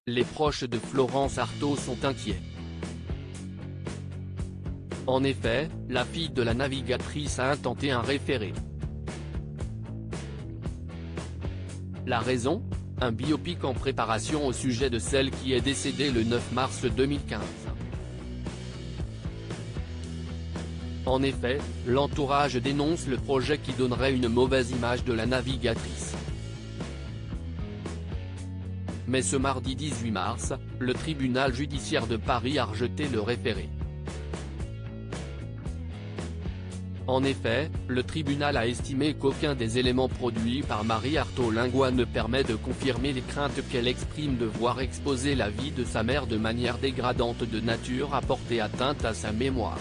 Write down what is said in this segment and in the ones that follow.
Les proches de Florence Artaud sont inquiets. En effet, la fille de la navigatrice a intenté un référé. La raison ? Un biopic en préparation au sujet de celle qui est décédée le 9 mars 2015. En effet, l'entourage dénonce le projet qui donnerait une mauvaise image de la navigatrice. Mais ce mardi 18 mars, le tribunal judiciaire de Paris a rejeté le référé. En effet, le tribunal a estimé qu'aucun des éléments produits par Marie Artaud Lingois ne permet de confirmer les craintes qu'elle exprime de voir exposer la vie de sa mère de manière dégradante de nature à porter atteinte à sa mémoire.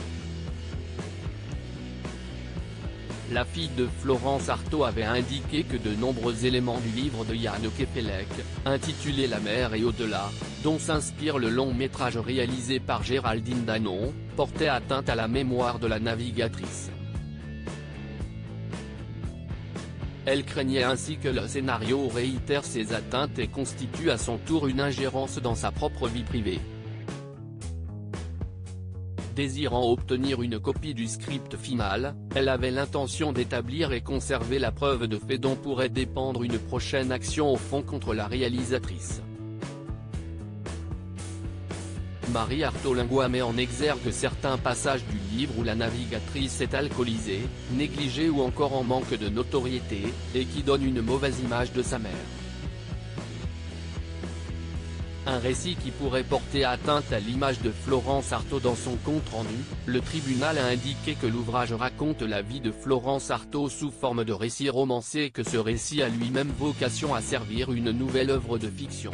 La fille de Florence Artaud avait indiqué que de nombreux éléments du livre de Yann Kefelec, intitulé La mer et au-delà, dont s'inspire le long-métrage réalisé par Géraldine Danon, portaient atteinte à la mémoire de la navigatrice. Elle craignait ainsi que le scénario réitère ces atteintes et constitue à son tour une ingérence dans sa propre vie privée. Désirant obtenir une copie du script final, elle avait l'intention d'établir et conserver la preuve de fait dont pourrait dépendre une prochaine action au fond contre la réalisatrice. Marie Artaud Lingois met en exergue certains passages du livre où la navigatrice est alcoolisée, négligée ou encore en manque de notoriété, et qui donnent une mauvaise image de sa mère. Un récit qui pourrait porter atteinte à l'image de Florence Artaud. Dans son compte-rendu, le tribunal a indiqué que l'ouvrage raconte la vie de Florence Artaud sous forme de récit romancé et que ce récit a lui-même vocation à servir une nouvelle œuvre de fiction.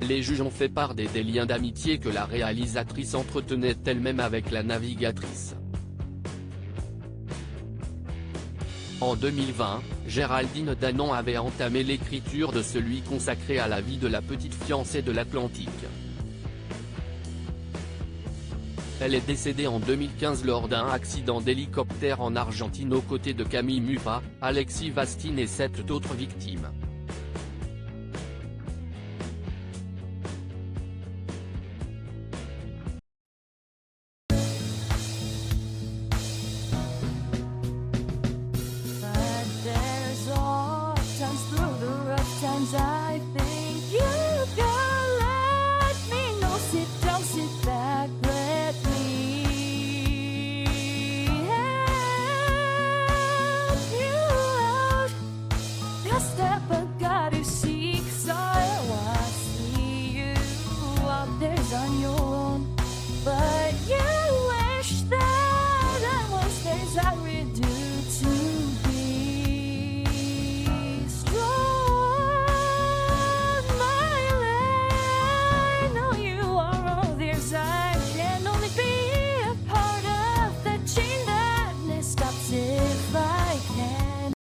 Les juges ont fait part des liens d'amitié que la réalisatrice entretenait elle-même avec la navigatrice. En 2020, Géraldine Danon avait entamé l'écriture de celui consacré à la vie de la petite fiancée de l'Atlantique. Elle est décédée en 2015 lors d'un accident d'hélicoptère en Argentine aux côtés de Camille Muffat, Alexis Vastine et 7 autres victimes.